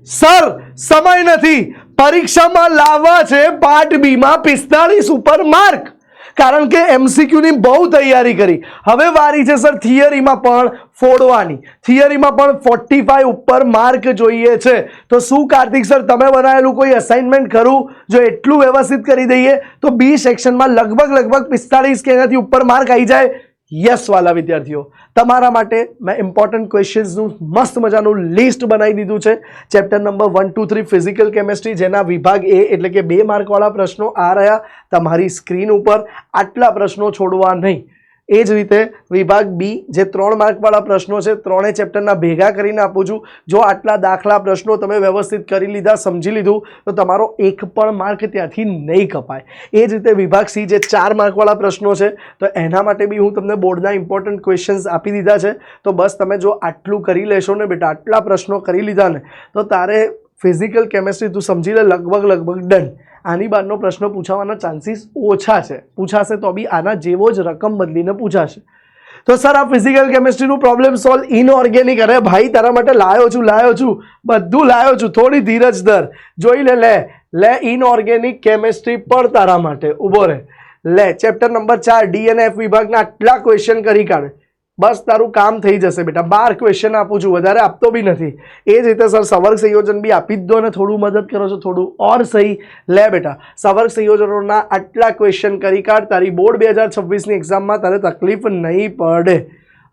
Sir સમય નથી, પરીક્ષામાં લાવવા છે પાર્ટ બી માં 45 ઉપર માર્ક, કારણ કે MCQ ની બહુ તૈયારી કરી. હવે વારી છે સર થિયરીમાં પણ ફોડવાની. થિયરીમાં પણ 45 ઉપર માર્ક જોઈએ છે. તો શું કાર્તિક સર તમે બનાવેલું કોઈ અસાઇનમેન્ટ ખરું? જો એટલું વ્યવસ્થિત કરી દઈએ તો બી સેક્શનમાં લગભગ 45 કે એનાથી ઉપર માર્ક આવી જાય. યસ વાલા વિદ્યાર્થીઓ, તમારા માટે મેં ઇમ્પોર્ટન્ટ ક્વેશ્ચન્સનું મસ્ત મજાનું લિસ્ટ બનાવી દીધું છે. ચેપ્ટર નંબર 1, 2, 3 ફિઝિકલ કેમેસ્ટ્રી, જેના વિભાગ એ એટલે કે 2 માર્કવાળા પ્રશ્નો આ રહ્યા તમારી સ્ક્રીન ઉપર. આટલા પ્રશ્નો છોડવા નહીં. એ જ રીતે વિભાગ બી જે 3 માર્કવાળા પ્રશ્નો છે, ત્રણે ચેપ્ટરના ભેગા કરીને આપું છું. જો આટલા દાખલા પ્રશ્નો તમે વ્યવસ્થિત કરી લીધા, સમજી લીધું, તો તમારો એક પણ માર્ક ત્યાંથી નહીં કપાય. એ જ રીતે વિભાગ સી જે 4 માર્કવાળા પ્રશ્નો છે, તો એના માટે બી હું તમને બોર્ડના ઇમ્પોર્ટન્ટ ક્વેશ્ચન્સ આપી દીધા છે. તો બસ તમે જો આટલું કરી લેશો ને બેટા, આટલા પ્રશ્નો કરી લીધા ને, તો તારે ફિઝિકલ કેમેસ્ટ્રી તું સમજી લે લગભગ ડન. આની બહારનો પ્રશ્ન પૂછાવાના ચાન્સીસ ઓછા છે. પૂછાશે તો બી આના જેવો જ રકમ બદલીને પૂછાશે. તો સર આ ફિઝિકલ કેમેસ્ટ્રીનું પ્રોબ્લેમ સોલ્વ ઇનઓર્ગેનિક. અરે ભાઈ તારા માટે લાવ્યો છું, બધું લાવ્યો છું. થોડી ધીરજ ધર, જોઈ લે ઇનઓર્ગેનિક કેમેસ્ટ્રી પણ તારા માટે ઊભો રહે. લે ચેપ્ટર નંબર 4 DNF વિભાગના આટલા ક્વેશ્ચન કરી કાઢ. બસ તારું કામ થઈ જશે બેટા. 12 ક્વેશ્ચન આપું છું, વધારે આપતો બી નથી. એ જ રીતે સર સવર્ગ સંયોજન બી આપી જ દો ને, થોડું મદદ કરો છો, થોડું ઓર સહી. લે બેટા સવર્ગ સંયોજનોના આટલા ક્વેશ્ચન કરી કાઢ. તારી બોર્ડ 2026ની એક્ઝામમાં તારે તકલીફ નહીં પડે.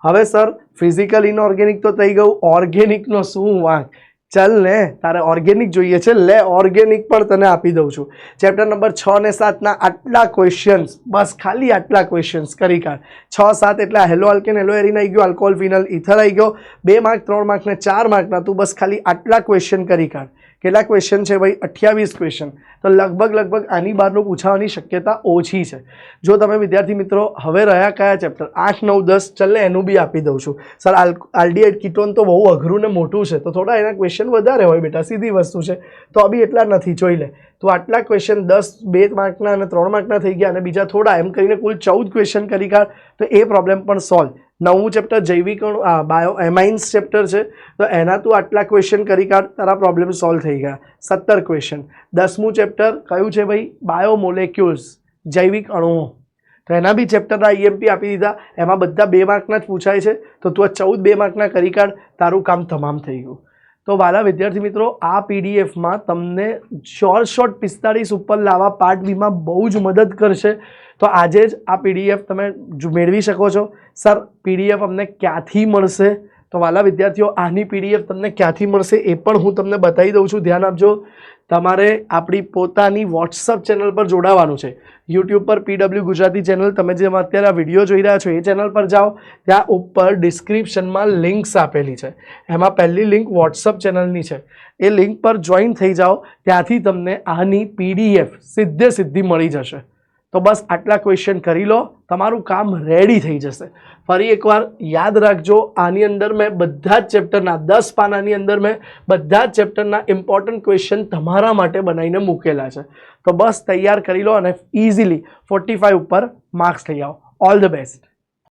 હવે સર ફિઝિકલ ઇનઓર્ગેનિક તો થઈ ગયું, ઓર્ગેનિકનો શું વાંક? ચાલ ને, તારે ઓર્ગેનિક જોઈએ છે, લે ઓર્ગેનિક પણ તને આપી દઉં છું. ચેપ્ટર નંબર 6 અને 7ના આટલા ક્વેશ્ચન્સ, બસ ખાલી આટલા ક્વેશ્ચન્સ કરી કાઢ. 6, 7 એટલે હેલો આલ્કેન, હેલો એરીન આવી ગયો, આલ્કોહોલ ફિનલ ઇથર આવી ગયો. 2 માર્ક, 3 માર્ક ને 4 માર્કના તું બસ ખાલી આટલા ક્વેશ્ચન કરી કાઢ. કેટલા ક્વેશ્ચન છે ભાઈ? 28 ક્વેશ્ચન. તો લગભગ આની બહારનું પૂછાવાની શક્યતા ઓછી છે. જો તમે વિદ્યાર્થી મિત્રો હવે રહ્યા કયા ચેપ્ટર 8, 9, 10, ચાલે એનું બી આપી દઉં છું. સર આલ્ડીહાઇડ કીટોન તો બહુ અઘરું ને મોટું છે, તો થોડા એના ક્વેશ્ચન વધારે હોય બેટા, સીધી વસ્તુ છે. તો બી એટલા નથી, જોઈ લે. તો આટલા ક્વેશ્ચન 10, 2 માર્કના અને 3 માર્કના થઈ ગયા, અને બીજા થોડા, એમ કરીને કુલ 14 ક્વેશ્ચન કરી કાઢ. તો એ પ્રોબ્લેમ પણ સોલ્વ. 9મું ચેપ્ટર જૈવિક બાયો એમાઇન્સ ચેપ્ટર છે, તો એના તું આટલા ક્વેશ્ચન કરી કાઢ, તારા પ્રોબ્લેમ સોલ્વ થઈ ગયા. 17 ક્વેશ્ચન. 10મું ચેપ્ટર કયું છે ભાઈ? બાયોમોલેક્યુલ્સ, જૈવિક અણુઓ. તો એના બી ચેપ્ટરના IMP આપી દીધા. એમાં બધા 2 માર્કના જ પૂછાય છે, તો તું આ 14 2 માર્કના કરી કાઢ. તારું કામ તમામ થઈ ગયું. તો વાલા વિદ્યાર્થી મિત્રો, આ PDFમાં તમને શોર્ટ 45 ઉપર લાવવા પાર્ટ બીમાં બહુ જ મદદ કરશે. તો આજે જ આ PDF તમે મેળવી શકો છો. સર PDF અમને ક્યાંથી મળશે? તો વાલા વિદ્યાર્થીઓ, આની PDF તમને ક્યાંથી મળશે એ પણ હું તમને બતાવી દઉં છું. ધ્યાન આપજો. તમારે આપણી પોતાની WhatsApp ચેનલ પર જોડાવાનું છે. YouTube પર PW ગુજરાતી ચેનલ, તમે જેમ અત્યારે આ વિડીયો જોઈ રહ્યા છો એ ચેનલ પર જાઓ. ત્યાં ઉપર ડિસ્ક્રિપ્શનમાં લિંક્સ આપેલી છે. એમાં પહેલી લિંક WhatsApp ચેનલની છે. એ લિંક પર જોઈન થઈ જાઓ. ત્યાંથી તમને આની PDF સીધી મળી જશે. તો બસ આટલા ક્વેશ્ચન કરી લો, તમારું કામ રેડી થઈ જશે. ફરી એકવાર યાદ રાખજો, આની અંદર મેં બધા જ ચેપ્ટરના 10 પાનાની અંદર મેં બધા જ ચેપ્ટરના ઇમ્પોર્ટન્ટ ક્વેશ્ચન તમારા માટે બનાવીને મૂકેલા છે. તો બસ તૈયાર કરી લો અને ઇઝીલી 45 ઉપર માર્ક્સ લઈ આવો. All the best.